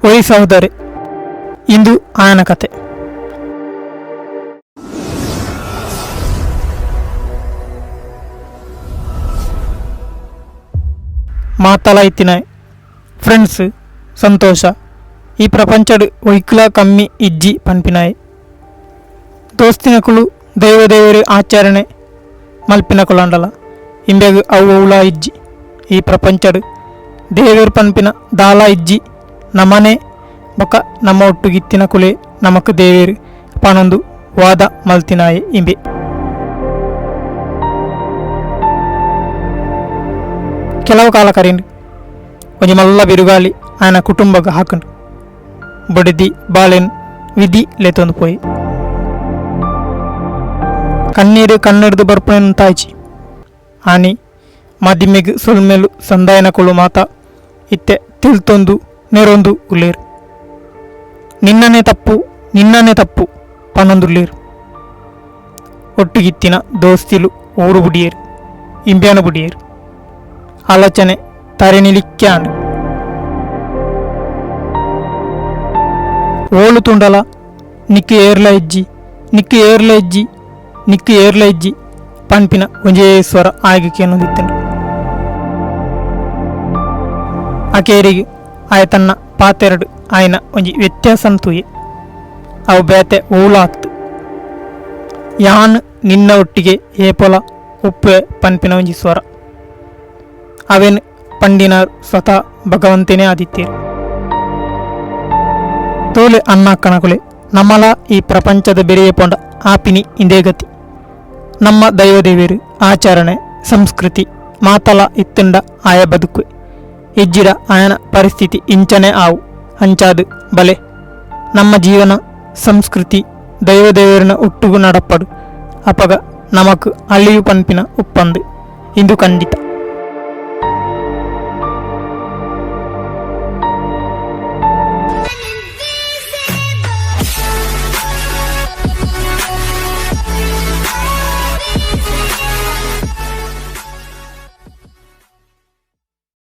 ಒಯ್ ಸಹೋದರಿ, ಇಂದು ಆಯನ ಕತೆ. ಮಾತಲಾಯ್ತಿನ ಫ್ರೆಂಡ್ಸ್ ಸಂತೋಷ. ಈ ಪ್ರಪಂಚಡ್ ಒಯ್ಕಲ ಕಮ್ಮಿ ಇಜ್ಜಿ ಪನ್ಪಿನಾಯ್. ದೋಸ್ತಿನಕುಲು ದೈವದೇವರಿ ಆಚರಣೆ ಮಲ್ಪಿನಕುಲಂಡಲ ಇಂಬೆಗ್ ಅವುಲ ಇಜ್ಜಿ. ಈ ಪ್ರಪಂಚಡ್ ದೇವರು ಪನ್ಪಿನ ದಾಲ ಇಜ್ಜಿ ನಮನೆ ಬೊಕ ನಮ್ಮ ಒಟ್ಟುಗಿತ್ತಿನ ಕುಲೆ ನಮಕ್ ದೇವೇರು ಪನೊಂದು ವಾದ ಮಲ್ತಿನಾಯೆ ಇಂಬೆ. ಕೆಲವು ಕಾಲ ಕರಿಂಡು ಒಂಜಿ ಮಲ್ಲ ಬಿರುಗಾಲಿ ಆಯನ ಕುಟುಂಬಗ ಹಾಕಂಡು ಬಡಿದಿ ಬಾಳೆನ್ ವಿಧಿ ಲೆತೊಂದು ಪೋಯಿ. ಕಣ್ಣೀರು ಕಣ್ಣಿಡ್ದು ಬರ್ಪಣೆಂತಾಯ್ಚಿ. ಆನಿ ಮದಿಮೆಗ್ ಸೊಲ್ಮೆಲು ಸಂದಾಯನಕುಳು ಮಾತ ಇತ್ತೆ ತಿಳ್ತೊಂದು ನೆರೊಂದು ಉಳ್ಳೇರು. ನಿನ್ನನೆ ತಪ್ಪು ಪನೊಂದುಳ್ಳೇರು. ಒಟ್ಟುಗಿತ್ತಿನ ದೋಸ್ತಿಲು ಊರು ಬುಡಿಯೇರು, ಇಂಬ್ಯಾನ ಬುಡಿಯೇರು. ಆಲೋಚನೆ ತರೆನಿಲಿಕ್ಕ್ಯಾಂಡು ಓಳು ತುಂಡಲ ನಿಕ್ಕು ಏರ್ಲ ಇಜ್ಜಿ ಪನ್ಪಿನ ಒಂಜೇಶ್ವರ ಆಯ್ಕೆಯನ್ನೊಂದಿತ್ತನು. ಆಕೆಯರಿಗೆ ಆಯ ತನ್ನ ಪಾತೆರಡು ಆಯ್ನ ಒಂಜಿ ವ್ಯತ್ಯಾಸನ್ ತೂಯೆ. ಅವು ಬೇತೆ ಓಲಾತ್ತು. ಯಾನ್ ನಿನ್ನ ಒಟ್ಟಿಗೆ ಏಪೊಲ ಉಪ್ಪೆ ಪನ್ಪಿನ ಒಂಜಿ ಸ್ವರ. ಅವೇನು ಪಂಡಿನಾರು ಸ್ವತಃ ಭಗವಂತನೇ ಆದಿತ್ಯರು. ತೋಲೆ ಅಣ್ಣಕ್ಕಣಕುಲೆ ನಮ್ಮಲ ಈ ಪ್ರಪಂಚದ ಬೆರೆಯ ಪೊಂಡ ಆಪಿನಿ ಇಂದೇ ಗತಿ. ನಮ್ಮ ದೈವದೇವರು ಆಚರಣೆ ಸಂಸ್ಕೃತಿ ಮಾತಲ ಇತ್ತಂಡ ಆಯ ಬದುಕು ಇಜ್ಜಿರ ಆಯನ ಪರಿಸ್ಥಿತಿ ಇಂಚನೆ ಆವು ಹಂಚಾದು ಬಲೆ. ನಮ್ಮ ಜೀವನ ಸಂಸ್ಕೃತಿ ದೈವದೇವರಿನ ಒಟ್ಟುಗು ನಡಪಡು ಅಪಗ ನಮಕ್ ಅಲ್ಲಿಯು ಪನ್ಪಿನ ಉಪ್ಪಂದು ಇಂದು ಖಂಡಿತ.